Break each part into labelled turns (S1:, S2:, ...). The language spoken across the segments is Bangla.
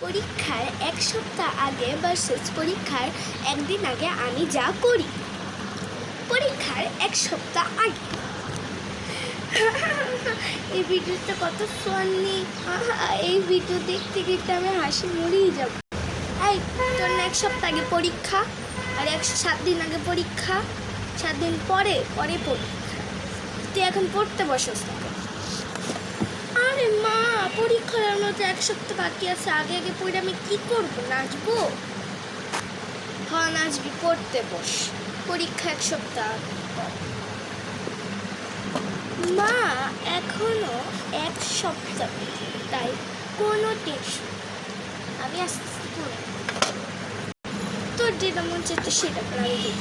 S1: পরীক্ষার এক সপ্তাহ আগে ভার্সেস পরীক্ষার একদিন আগে আমি যা করি। পরীক্ষার এক সপ্তাহ আগে এই ভিডিওটা কত ফানি। এই ভিডিও দেখতে দেখতে আমি হাসি মরেই যাব। এই তোর না এক সপ্তাহ আগে পরীক্ষা, আর 7 দিন আগে পরীক্ষা, 7 দিন পরে পরীক্ষা। তুই এখন পড়তে বসস। আরে মা, পরীক্ষার মতো এক সপ্তাহ বাকি আছে, আগে আগে পড়ে আমি কি করবো? নাচবো? হ্যাঁ নাচবি, পড়তে বস। পরীক্ষা এক সপ্তাহ মা, এখনো এক সপ্তাহ, তাই কোনো টেনশন। আমি আস্তে আস্তে পড়ে, তোর যেটা মন চাচ্ছে সেটা লাগবে।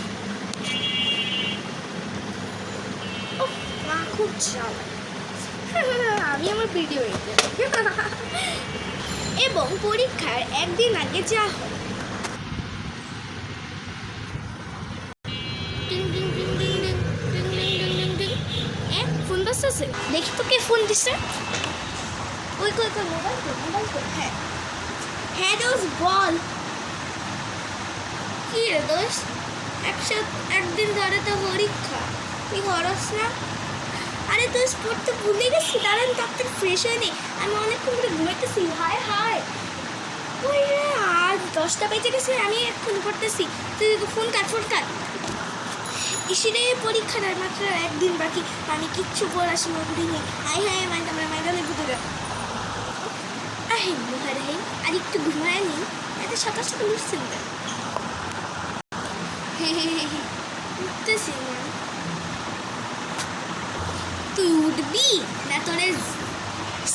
S1: মা খুব জ্বালা, আমি আমার ভিডিও এবং পরীক্ষার একদিন আগে যা হয়। ফোন বাজতেছে, দেখি তো কে ফোন দিছে। ওই কই কই মোবাইল কই? হ্যাঁ হ্যাঁ দোস্ত বল। কি রে দোস্ত, একদিন ধরে তো পরীক্ষা, তুই হরস না? আরে দোস্ত পড়তে ভুলে গেছি, তার আমি তাড়াতাড়ি ফ্রেশ হয়ে নি। আমি অনেকক্ষণ করে ঘুমাইতেছি। হায় হায়, ওই রে আজ 10টা বেজে গেছে, আমি এক্ষুনি পড়তেছি। তুই ফোন কাট। ইসিরে পরীক্ষার আর মাত্র একদিন বাকি, আমি কিচ্ছু পড়াশি করিনি। হাই হাই মাইদানে বুঝে আর একটু ঘুমায় নি। এত সকাল সকাল উঠছেন না? উঠতেছি না। তুই উঠবি না? তোরে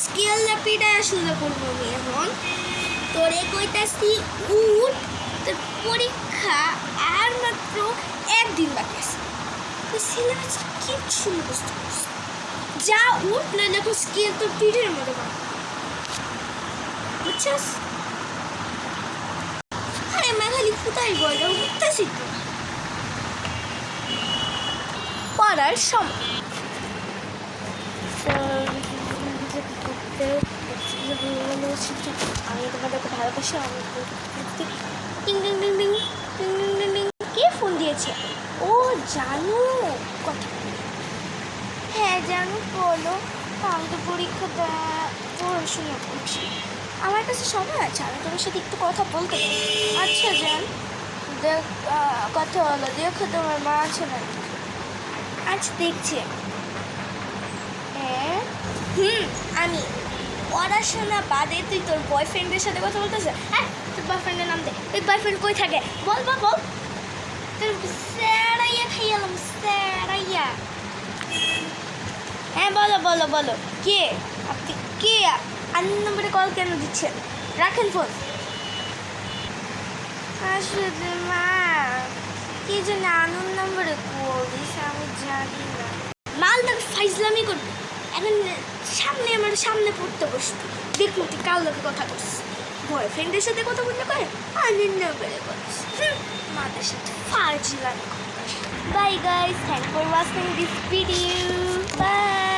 S1: স্কেল লাপিটা শুরু করবো আমি এখন। তোরে কইতাছি উঠ, তোর পরীক্ষা আর মাত্র একদিন বাকি আছে। তুই সিলেবাস কিচ্ছু মুখস্থ করিস, যা উঠ, না দেখো স্কেল তোর পিঠের মধ্যে বাড়ি, বুঝছস? আরে মেঘালি কোথায় বলে উঠতেছি তো। পড়ার সময় আমি তোমাদেরকে ভালোবাসি। কে ফোন দিয়েছে? ও জানু কথা। হ্যাঁ জানু বলো। আমি তো পড়াশোনা করছি, আমার কাছে সময় আছে, আমি তোমার সাথে একটু কথা বলতে পারি। আচ্ছা জান, কথা হলো, দেখো তোমার মা আছে না? আচ্ছা দেখছি। হ্যাঁ আমি পড়াশোনা বাদে তুই তোর বয়ফ্রেন্ডের সাথে কথা বলতেছ? হ্যাঁ, তোর বয়ফ্রেন্ডের নাম দে। ওই বয়ফ্রেন্ড কই থাকে? বল। তোর স্যারাইয়া খাইয়ালাম, স্যারাইয়া। হ্যাঁ বলো। কে আপনি? কে আননোন নম্বরে কল কেন দিচ্ছেন? রাখেন ফোন। আসলে মা, কি জন্য আননোন নম্বরে করিস আমি জানি না। মালদার ফাইজলামি করবি এখন, সামনে পড়তে বসবি, দেখবো তুই কার লোকে কথা করছিস। বয়ফ্রেন্ডের সাথে কথা বলতে পারে, আননোন নম্বরে করিস। মাদের সাথে ফাজিলামি। Bye guys, thanks for watching this video. Bye.